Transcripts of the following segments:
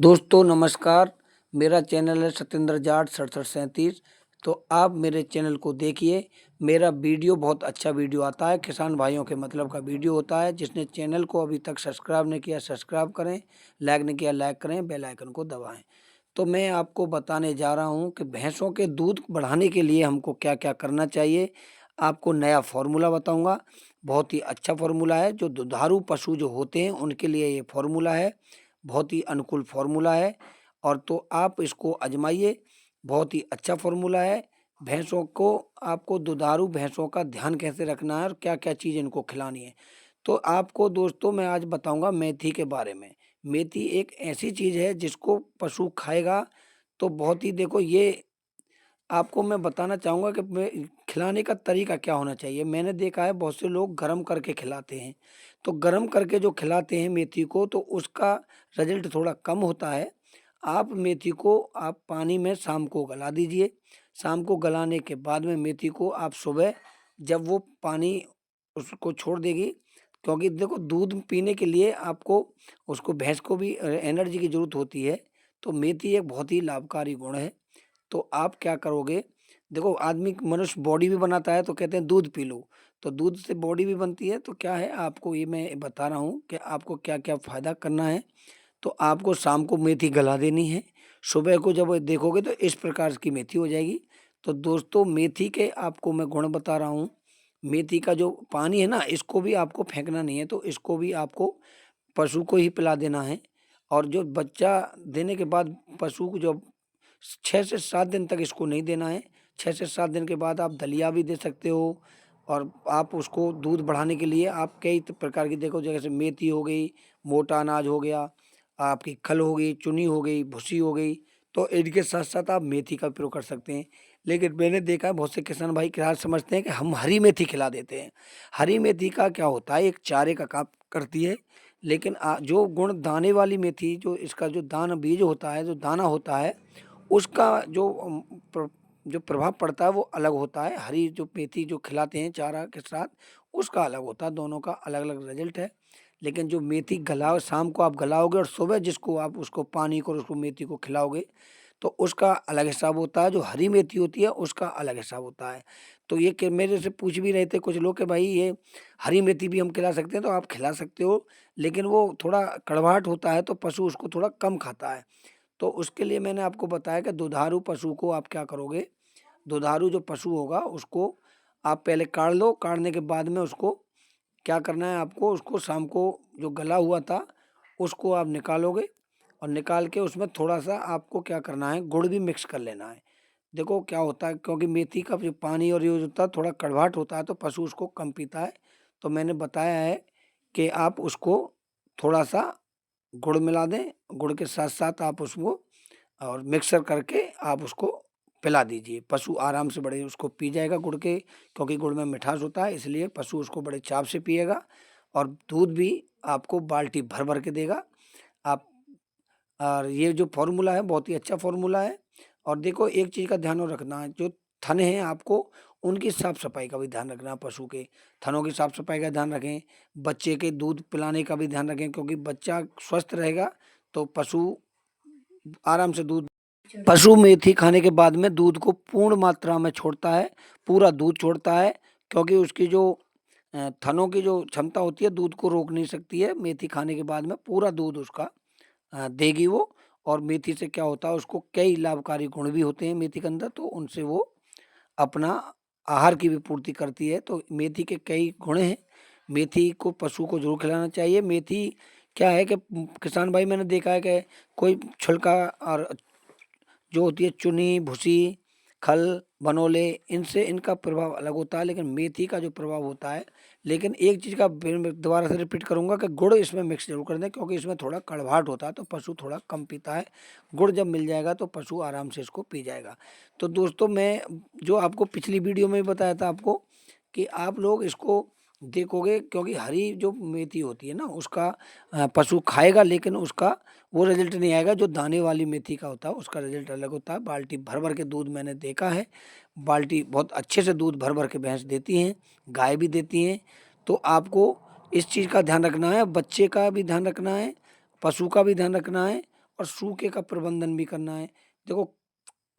दोस्तों नमस्कार। मेरा चैनल है सत्येंद्र जाट 6737। तो आप मेरे चैनल को देखिए। मेरा वीडियो बहुत अच्छा वीडियो आता है, किसान भाइयों के मतलब का वीडियो होता है। जिसने चैनल को अभी तक सब्सक्राइब नहीं किया सब्सक्राइब करें, लाइक नहीं किया लाइक करें, बेल आइकन को दबाएं। तो मैं आपको बताने जा रहा हूं कि भैंसों के दूध बढ़ाने के लिए हमको क्या क्या करना चाहिए। आपको नया फार्मूला बताऊंगा। बहुत ही अच्छा फार्मूला है, जो दुधारू पशु जो होते हैं उनके लिए ये फार्मूला है। बहुत ही अनुकूल फार्मूला है। और तो आप इसको आजमाइए। बहुत ही अच्छा फार्मूला है। भैंसों को आपको दुधारू भैंसों का ध्यान कैसे रखना है और क्या क्या चीज़ इनको खिलानी है। तो आपको दोस्तों मैं आज बताऊंगा मेथी के बारे में। मेथी एक ऐसी चीज़ है जिसको पशु खाएगा तो बहुत ही, देखो ये आपको मैं बताना चाहूँगा कि खिलाने का तरीका क्या होना चाहिए। मैंने देखा है बहुत से लोग गरम करके खिलाते हैं। तो गरम करके जो खिलाते हैं मेथी को, तो उसका रिजल्ट थोड़ा कम होता है। आप मेथी को आप पानी में शाम को गला दीजिए। शाम को गलाने के बाद में मेथी को आप सुबह, जब वो पानी उसको छोड़ देगी, क्योंकि देखो दूध पीने के लिए आपको उसको भैंस को भी एनर्जी की ज़रूरत होती है। तो मेथी एक बहुत ही लाभकारी गुण है। तो आप क्या करोगे, देखो आदमी मनुष्य बॉडी भी बनाता है तो कहते हैं दूध पी लो। तो दूध से बॉडी भी बनती है। तो क्या है, आपको ये मैं बता रहा हूँ कि आपको क्या क्या फ़ायदा करना है। तो आपको शाम को मेथी गला देनी है। सुबह को जब देखोगे तो इस प्रकार की मेथी हो जाएगी। तो दोस्तों मेथी के आपको मैं गुण बता रहा हूँ। मेथी का जो पानी है ना, इसको भी आपको फेंकना नहीं है। तो इसको भी आपको पशु को ही पिला देना है। और जो बच्चा देने के बाद पशु को जो 6 से 7 दिन तक इसको नहीं देना है। 6 से 7 दिन के बाद आप दलिया भी दे सकते हो। और आप उसको दूध बढ़ाने के लिए आप कई प्रकार की, देखो जैसे मेथी हो गई, मोटा अनाज हो गया, आपकी खल हो गई, चुनी हो गई, भूसी हो गई। तो इनके साथ साथ आप मेथी का प्रयोग कर सकते हैं। लेकिन मैंने देखा है बहुत से किसान भाई क्या समझते हैं कि हम हरी मेथी खिला देते हैं। हरी मेथी का क्या होता है, एक चारे का काम करती है। लेकिन जो गुण दाने वाली मेथी, जो इसका जो दाना बीज होता है, जो दाना होता है, उसका जो जो प्रभाव पड़ता है वो अलग होता है। हरी जो मेथी जो खिलाते हैं चारा के साथ, उसका अलग होता है। दोनों का अलग अलग रिजल्ट है। लेकिन जो मेथी गलाओ, शाम को आप गलाओगे और सुबह जिसको आप उसको पानी को और उसको मेथी को खिलाओगे, तो उसका अलग हिसाब होता है। जो हरी मेथी होती है उसका अलग हिसाब होता है। तो ये कि मेरे से पूछ भी रहे थे कुछ लोग कि भाई ये हरी मेथी भी हम खिला सकते हैं। तो आप खिला सकते हो, लेकिन वो थोड़ा कड़वाहट होता है तो पशु उसको थोड़ा कम खाता है। तो उसके लिए मैंने आपको बताया कि दुधारू पशु को आप क्या करोगे। दुधारू जो पशु होगा उसको आप पहले काट लो। काटने के बाद में उसको क्या करना है, आपको उसको शाम को जो गला हुआ था उसको आप निकालोगे। और निकाल के उसमें थोड़ा सा आपको क्या करना है, गुड़ भी मिक्स कर लेना है। देखो क्या होता है, क्योंकि मेथी का जो पानी और ये होता है थोड़ा कड़वाहट होता है तो पशु उसको कम पीता है। तो मैंने बताया है कि आप उसको थोड़ा सा गुड़ मिला दें। गुड़ के साथ साथ आप उसको और मिक्सर करके आप उसको पिला दीजिए। पशु आराम से बड़े उसको पी जाएगा गुड़ के, क्योंकि गुड़ में मिठास होता है, इसलिए पशु उसको बड़े चाव से पिएगा। और दूध भी आपको बाल्टी भर भर के देगा। आप और ये जो फॉर्मूला है बहुत ही अच्छा फॉर्मूला है। और देखो एक चीज़ का ध्यान और रखना है, जो थन हैं आपको उनकी साफ सफाई का भी ध्यान रखना है। पशु के थनों की साफ सफाई का ध्यान रखें। बच्चे के दूध पिलाने का भी ध्यान रखें, क्योंकि बच्चा स्वस्थ रहेगा तो पशु आराम से दूध, पशु मेथी खाने के बाद में दूध को पूर्ण मात्रा में छोड़ता है, पूरा दूध छोड़ता है। क्योंकि उसकी जो थनों की जो क्षमता होती है दूध को रोक नहीं सकती है। मेथी खाने के बाद में पूरा दूध उसका देगी वो। और मेथी से क्या होता है, उसको कई लाभकारी गुण भी होते हैं मेथी के अंदर, तो उनसे वो अपना आहार की भी पूर्ति करती है। तो मेथी के कई गुण हैं। मेथी को पशु को जरूर खिलाना चाहिए। मेथी क्या है कि किसान भाई मैंने देखा है कि कोई छिलका और जो होती है चुनी भूसी खल बनोले, इनसे इनका प्रभाव अलग होता है, लेकिन मेथी का जो प्रभाव होता है। लेकिन एक चीज़ का फिर मैं दोबारा से रिपीट करूंगा कि गुड़ इसमें मिक्स जरूर कर दें, क्योंकि इसमें थोड़ा कड़वाहट होता है तो पशु थोड़ा कम पीता है। गुड़ जब मिल जाएगा तो पशु आराम से इसको पी जाएगा। तो दोस्तों मैं जो आपको पिछली वीडियो में बताया था आपको कि आप लोग इसको देखोगे, क्योंकि हरी जो मेथी होती है ना उसका पशु खाएगा, लेकिन उसका वो रिजल्ट नहीं आएगा। जो दाने वाली मेथी का होता है उसका रिजल्ट अलग होता है। बाल्टी भर भर के दूध मैंने देखा है। बाल्टी बहुत अच्छे से दूध भर भर के भैंस देती हैं, गाय भी देती हैं। तो आपको इस चीज़ का ध्यान रखना है, बच्चे का भी ध्यान रखना है, पशु का भी ध्यान रखना है, और सूखे का प्रबंधन भी करना है। देखो,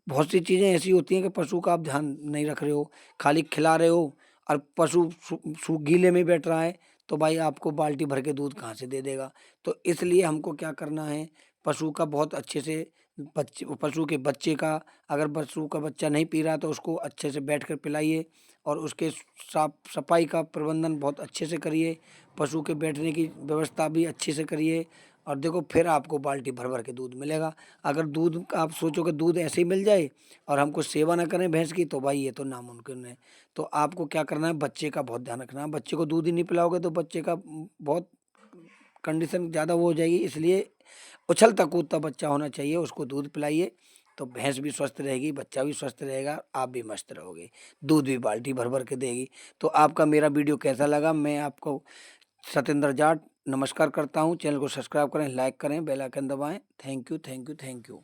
बहुत सी चीज़ें ऐसी होती हैं कि पशु का आप ध्यान नहीं रख रहे हो, खाली खिला रहे हो और पशु गीले में बैठ रहा है, तो भाई आपको बाल्टी भर के दूध कहाँ से दे देगा। तो इसलिए हमको क्या करना है, पशु का बहुत अच्छे से पशु के बच्चे का, अगर पशु का बच्चा नहीं पी रहा तो उसको अच्छे से बैठ कर पिलाइए और उसके साफ सफाई का प्रबंधन बहुत अच्छे से करिए, पशु के बैठने की व्यवस्था भी अच्छे से करिए और देखो फिर आपको बाल्टी भर भर के दूध मिलेगा। अगर दूध आप सोचो कि दूध ऐसे ही मिल जाए और हमको सेवा ना करें भैंस की, तो भाई ये तो नामुमकिन है। तो आपको क्या करना है, बच्चे का बहुत ध्यान रखना है। बच्चे को दूध ही नहीं पिलाओगे तो बच्चे का बहुत कंडीशन ज़्यादा वो हो जाएगी, इसलिए उछलता कूदता बच्चा होना चाहिए, उसको दूध पिलाइए। तो भैंस भी स्वस्थ रहेगी, बच्चा भी स्वस्थ रहेगा, आप भी मस्त रहोगे, दूध भी बाल्टी भर भर के देगी। तो आपका मेरा वीडियो कैसा लगा, मैं आपको सतेंद्र जाट नमस्कार करता हूँ। चैनल को सब्सक्राइब करें, लाइक करें, बेल आइकन दबाएं। Thank you, thank you, thank you.